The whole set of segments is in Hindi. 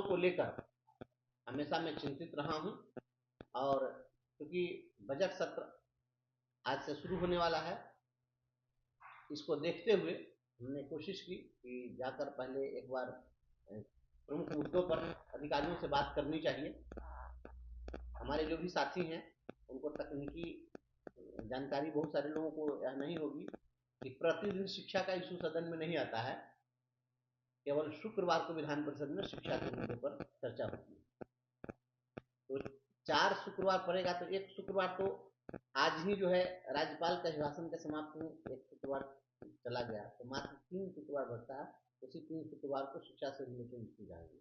को लेकर हमेशा मैं चिंतित रहा हूं। और क्योंकि बजट सत्र आज से शुरू होने वाला है, इसको देखते हुए हमने कोशिश की कि जाकर पहले एक बार प्रमुख मुद्दों पर अधिकारियों से बात करनी चाहिए। हमारे जो भी साथी हैं उनको तकनीकी जानकारी बहुत सारे लोगों को यह नहीं होगी कि प्रतिदिन शिक्षा का इशू सदन में नहीं आता है, केवल शुक्रवार को विधान परिषद में शिक्षा के मुद्दे पर चर्चा होती है। तो 4 शुक्रवार पड़ेगा तो एक शुक्रवार तो आज ही जो है राज्यपाल का अभिभाषण के समाप्त में एक शुक्रवार चला गया, तो मात्र 3 शुक्रवार बचता है। उसी 3 शुक्रवार को शिक्षा से रिलेटेड इशू जाएंगे,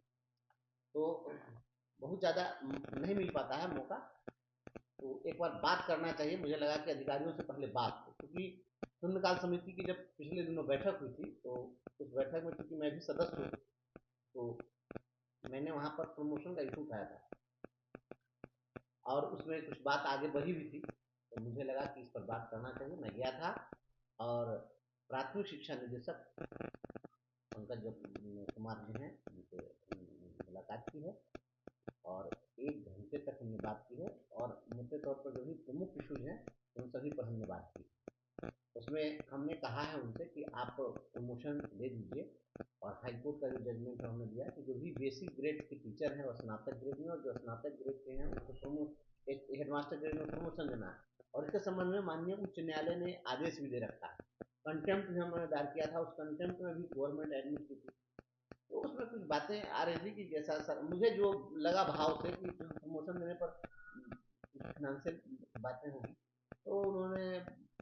तो बहुत ज़्यादा नहीं मिल पाता है मौका। तो एक बार बात करना चाहिए, मुझे लगा कि अधिकारियों से पहले बात हो, क्योंकि शून्यकाल समिति की जब पिछले दिनों बैठक हुई थी तो उस बैठक में चूंकि मैं भी सदस्य हूँ, तो मैंने वहाँ पर प्रमोशन का इशू उठाया था और उसमें कुछ बात आगे बढ़ी भी थी, तो मुझे लगा कि इस पर बात करना चाहिए। मैं गया था और प्राथमिक शिक्षा निदेशक पंकज कुमार जी हैं, उनसे मुलाकात की है और 1 घंटे तक हमने बात की है और मुद्दे तौर पर जो भी प्रमुख इशूज हैं उन सभी पर हमने बात की। उसमें हमने कहा है उनसे कि आप प्रमोशन दे दीजिए, और हाईकोर्ट का जो जजमेंट हमने दिया कि जो भी बेसिक ग्रेड के टीचर हैं वो स्नातक ग्रेड में, और जो स्नातक ग्रेड के हैं उनको एक हेडमास्टर ग्रेड में प्रमोशन देना है। और इसके संबंध में माननीय उच्च न्यायालय ने आदेश भी दे रखा है। कंटेम्प्ट भी हमने दायर किया था, उस कंटेम्प्ट में भी गवर्नमेंट एडमिट की थी, तो उसमें कुछ बातें आ रही थी कि जैसा सर मुझे जो लगा भाव से कि प्रमोशन देने पर फाइनेंशियल बातें होगी, तो उन्होंने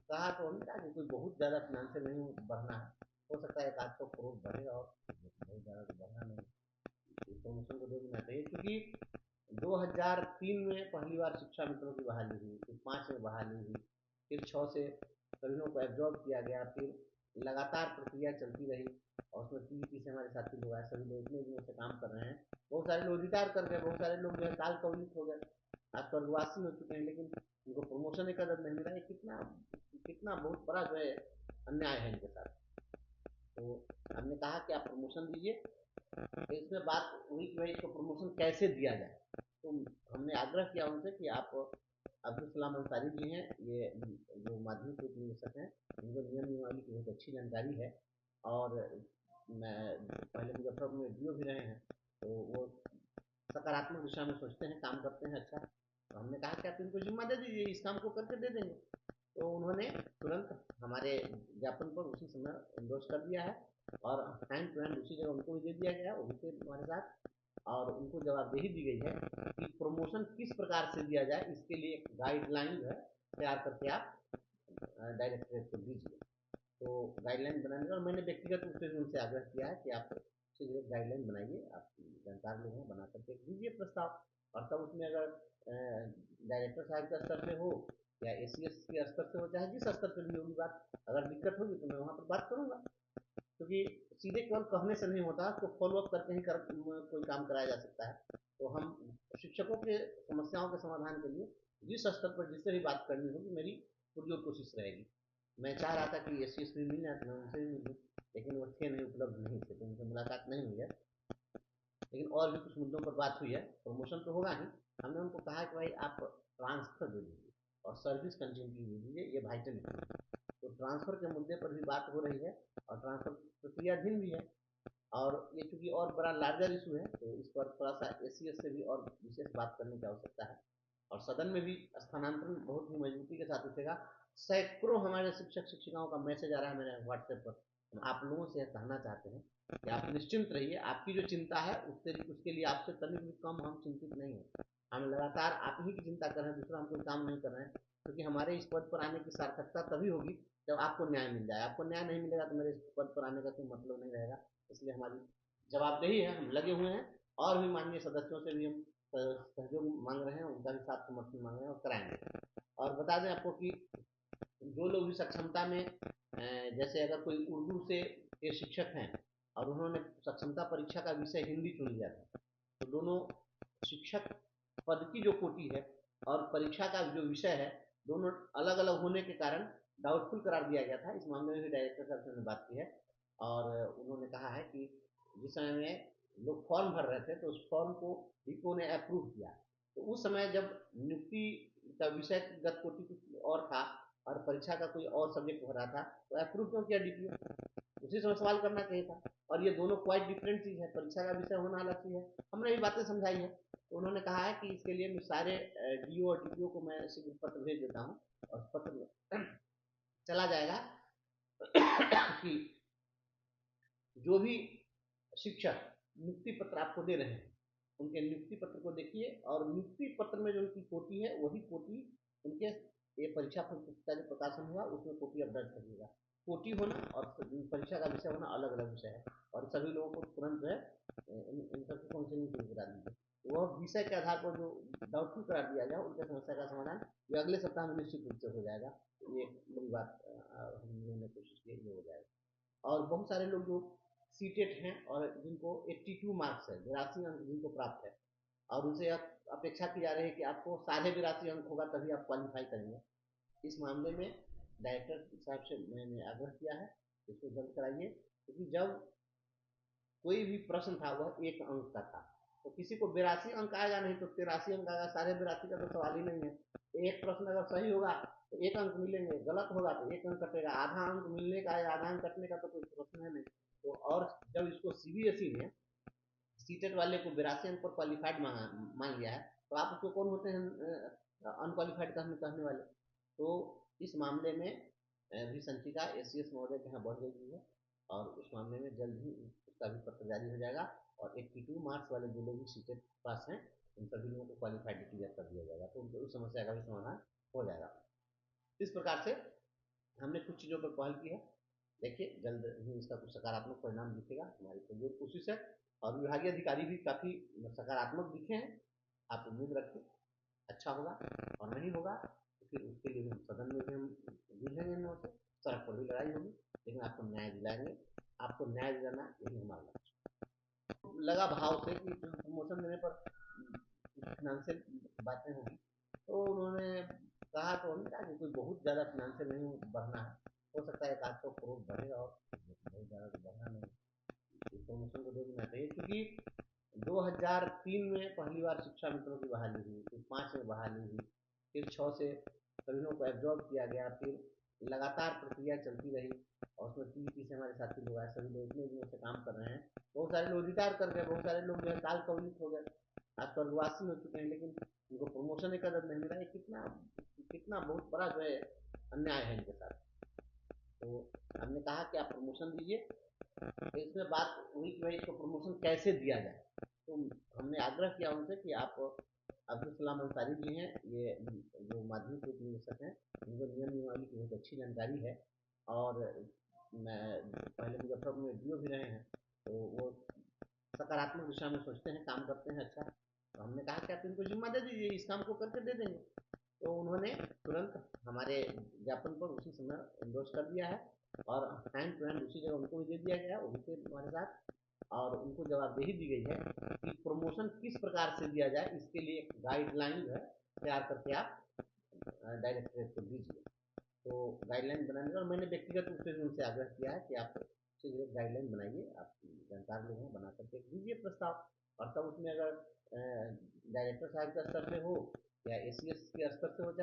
कहा, तो हमने कहा कि कोई बहुत ज़्यादा फाइनेंशियल नहीं बढ़ना है, हो सकता है 1-800 करोड़ बढ़े और बहुत ज़्यादा तो बढ़ना नहीं, प्रमोशन को दे देना चाहिए। क्योंकि 2003 में पहली बार शिक्षा मित्रों की बहाली हुई, फिर 5 में बहाली हुई, फिर 6 से सभी लोगों को एब्जॉर्ब किया गया, फिर लगातार प्रक्रिया चलती रही और उसमें पीईटी से हमारे साथी लोग आए, सभी लोग इतने दिनों से काम कर रहे हैं। बहुत सारे लोग रिटायर कर गए, बहुत सारे लोग जो है काल कवलित हो गए, आज स्वर्गवासी हो चुके हैं, लेकिन उनको प्रमोशन एक कदर नहीं मिला। ये कितना कितना बहुत बड़ा जो है अन्याय है इनके साथ। तो हमने कहा कि आप प्रमोशन दीजिए, तो इसमें बात हुई कि भाई इसको प्रमोशन कैसे दिया जाए। तो हमने आग्रह किया उनसे कि आप अब्दुल सलाम अंसारी जी हैं, ये जो माध्यमिक उप निदेशक हैं, इनको नियम नियमावली की बहुत अच्छी जानकारी है और मैं पहले मुजफ्फरपुर में डीओ भी रहे हैं, तो वो सकारात्मक दिशा में सोचते हैं, काम करते हैं अच्छा। तो हमने कहा कि आप इनको जिम्मा दे दीजिए, इस काम को करके दे देंगे। तो उन्होंने तुरंत हमारे ज्ञापन पर उसी समय एंडोर्स कर दिया है और हैंड टू हैंड उसी जगह उनको भी दे दिया गया, वो भी थे हमारे साथ, और उनको जवाबदेही दी गई है कि प्रमोशन किस प्रकार से दिया जाए, इसके लिए एक गाइडलाइन जो है तैयार करके आप डायरेक्टरेट को दीजिए। तो गाइडलाइन बनाने का मैंने व्यक्तिगत रूप से भी उनसे आग्रह किया है कि आप शीघ्र गाइडलाइन बनाइए, आप जानकार लोग हैं, बना करके दीजिए प्रस्ताव। और तब उसमें अगर डायरेक्टर साहब के स्तर से हो या एसीएस के स्तर से हो, चाहे जिस स्तर से भी होगी बात, अगर दिक्कत होगी तो मैं वहाँ पर बात करूँगा, क्योंकि सीधे केवल कहने से नहीं होता, तो फॉलोअप करके ही कोई काम कराया जा सकता है। तो हम शिक्षकों के समस्याओं के समाधान के लिए जिस स्तर पर जिससे भी बात करनी होगी, मेरी पूरी कोशिश रहेगी। मैं चाह रहा था कि एस सी मिल जाए तो मैं उनसे भी मिलूँ, लेकिन वो थे नहीं, उपलब्ध नहीं थे, तो उनसे मुलाकात नहीं हुई है। लेकिन और भी कुछ मुद्दों पर बात हुई है, प्रमोशन तो होगा ही। हमने उनको कहा कि भाई आप ट्रांसफर दे दीजिए और सर्विस कंटिन्यूटी दे दीजिए, ये वाइटल है। तो ट्रांसफर के मुद्दे पर भी बात हो रही है और ट्रांसफर प्रक्रियाधीन भी है, और ये चूंकि और बड़ा लार्जर इशू है, तो इस पर थोड़ा सा एस से भी और विशेष बात करने की आवश्यकता है। और सदन में भी स्थानांतरण बहुत ही मजबूती के साथ उठेगा। सैकड़ों हमारे शिक्षक शिक्षिकाओं का मैसेज आ रहा है मेरे व्हाट्सएप पर। हम आप लोगों से कहना चाहते हैं कि आप निश्चिंत रहिए, आपकी जो चिंता है उसके लिए आपसे तनिक भी कम हम चिंतित नहीं हैं। हम लगातार आप ही की चिंता कर रहे हैं, दूसरा हम कोई काम नहीं कर रहे हैं, क्योंकि हमारे इस पद पर आने की सार्थकता तभी होगी जब आपको न्याय मिल जाए। आपको न्याय नहीं मिलेगा तो मेरे इस पद पर आने का कोई मतलब नहीं रहेगा। इसलिए हमारी जवाबदेही है, हम लगे हुए हैं और भी माननीय सदस्यों से भी हम सहयोग मांग रहे हैं, उनका भी साथ समर्थन मांग रहे हैं और कराएंगे। और बता दें आपको कि जो लोग भी सक्षमता में जैसे अगर कोई उर्दू से के शिक्षक हैं और उन्होंने सक्षमता परीक्षा का विषय हिंदी चुन लिया था, तो दोनों शिक्षक पद की जो कोटि है और परीक्षा का जो विषय है, दोनों अलग अलग होने के कारण डाउटफुल करार दिया गया था। इस मामले में भी डायरेक्टर साहब से बात की है और उन्होंने कहा है कि जिस समय में लोग फॉर्म भर रहे थे, तो उस फॉर्म को डीपीओ ने अप्रूव किया। तो उस समय जब नियुक्ति का विषयगत कोटि कुछ और था और परीक्षा का कोई और सब्जेक्ट हो रहा था, तो अप्रूव क्यों किया डीपीओ? उसी समय सवाल करना चाहिए था। और ये दोनों क्वाइट डिफरेंट चीज़ है, परीक्षा का विषय होना अलग चीज़ है। हमने भी बातें समझाई है, तो उन्होंने कहा है कि इसके लिए सारे डीओ और डीपीओ को मैं शीघ्र पत्र भेज देता हूँ, और पत्र में चला जाएगा कि जो भी शिक्षक नियुक्ति पत्र आपको दे रहे हैं, उनके नियुक्ति पत्र को देखिए, और नियुक्ति पत्र में जो उनकी कोटि है वही कोटि उनके ये परीक्षा पुस्तिका जो प्रकाशन हुआ उसमें कोटि अब दर्ज करिएगा। कोटि होना और परीक्षा का विषय होना अलग अलग विषय है, और सभी लोगों को तुरंत जो है इन सबकी काउंसलिंग शुरू करा दीजिए। वह विषय के आधार पर जो डाउटफुल करा दिया जाए उनके समस्या का समाधान ये अगले सप्ताह में निश्चित रूप से हो जाएगा। ये बड़ी बात हम लोगों ने कोशिश की, ये हो जाएगा। और बहुत सारे लोग जो सीटेट हैं और जिनको 82 मार्क्स है, 82 अंक जिनको प्राप्त है, और उनसे अपेक्षा की जा रही है कि आपको 82.5 अंक होगा तभी आप क्वालिफाई करेंगे। इस मामले में डायरेक्टर साहब से मैंने आग्रह किया है इसको जल्द कराइए, क्योंकि जब कोई भी प्रश्न था वह 1 अंक का था, तो किसी को 82 अंक आएगा नहीं तो 83 अंक आएगा, 82.5 का तो सवाल ही नहीं है। एक प्रश्न अगर सही होगा तो 1 अंक मिलेंगे, गलत होगा तो 1 अंक कटेगा, आधा अंक मिलने का या आधा अंक कटने का तो कोई प्रश्न है नहीं। तो और जब इसको सीबीएसई ने सीटेट वाले को 82 अंक पर क्वालिफाइड मान लिया है, तो आप उसको कौन होते हैं अनक्वालिफाइड कहने वाले? तो इस मामले में भी संचिका एसीएस महोदय के यहाँ बढ़ गई है, और उस मामले में जल्द ही उसका भी पत्र जारी हो जाएगा, और 82 मार्क्स वाले जो लोग भी सीटेट पास हैं उन सभी लोगों को क्वालिफाइड डिक्लेयर कर दिया जाएगा, तो उनको उस समस्या का भी समाधान हो जाएगा। इस प्रकार से हमने कुछ चीज़ों पर पहल की है। देखिए जल्द ही इसका कुछ सकारात्मक परिणाम दिखेगा, हमारी पुरजोर कोशिश है, और विभागीय अधिकारी भी काफ़ी सकारात्मक दिखे हैं। आप उम्मीद रखें अच्छा होगा, और नहीं होगा तो फिर उसके लिए हम सदन में भी हम जूझेंगे इन से, सड़क पर भी लड़ाई होगी, लेकिन आपको न्याय दिलाएंगे। आपको न्याय दिलाना यही हमारा लक्ष्य। लगा भाव से कि प्रमोशन देने पर फाइनेंशियल बातें होगी, तो उन्होंने कहा, तो हमने कहा कि कोई बहुत ज़्यादा फाइनेंशियल नहीं बढ़ना है, हो सकता है 1-800 करोड़ बढ़ेगा, और बहुत ज़्यादा तो बढ़ना नहीं, प्रमोशन को दे देना चाहिए। क्योंकि 2003 में पहली बार शिक्षा मित्रों की बहाली हुई, फिर 5 में बहाली हुई, फिर 6 से सभी लोगों को एब्जॉर्ब किया गया, फिर लगातार प्रक्रिया चलती रही, और उसमें पीईटी से हमारे साथी लोग आए, सभी लोग इतने दिनों से काम कर रहे हैं। बहुत सारे लोग रिटायर कर गए, बहुत सारे लोग जो है काल कवलित हो गए, आज स्वर्गवासी हो चुके हैं, लेकिन उनको प्रमोशन की कदर नहीं मिला। ये कितना कितना बहुत बड़ा जो है अन्याय है इनके साथ। तो हमने कहा कि आप प्रमोशन दीजिए, तो इसमें बात हुई कि भाई इसको प्रमोशन कैसे दिया जाए। तो हमने आग्रह किया उनसे कि आप अब्दुल सलाम अंसारी जी हैं, ये जो माध्यमिक उप निदेशक हैं, इनको नियम नियमावली की बहुत अच्छी जानकारी है, और मैं पहले मुजफ्फरपुर में डीओ भी रहे हैं, तो वो सकारात्मक दिशा में सोचते हैं, काम करते हैं अच्छा। तो हमने कहा कि आप इनको जिम्मा दे दीजिए, इस काम को करके दे देंगे। तो उन्होंने तुरंत हमारे ज्ञापन पर उसी समय एंडोर्स कर दिया है, और हैंड टू हैंड उसी जगह उनको भी दे दिया गया, वो भी थे हमारे साथ, और उनको जवाबदेही दी गई है कि प्रमोशन किस प्रकार से दिया जाए, इसके लिए एक गाइडलाइन जो है तैयार करके आप डायरेक्टरेट को दीजिए। तो गाइडलाइन बनाने, और मैंने व्यक्तिगत रूप से उनसे आग्रह किया है कि आप एक गाइडलाइन बनाइए, आप जानकार लोग हैं, बना करके दीजिए प्रस्ताव, और तब उसमें अगर डायरेक्टर साहब के स्तर से हो या एसीएस के स्तर से हो, चाहे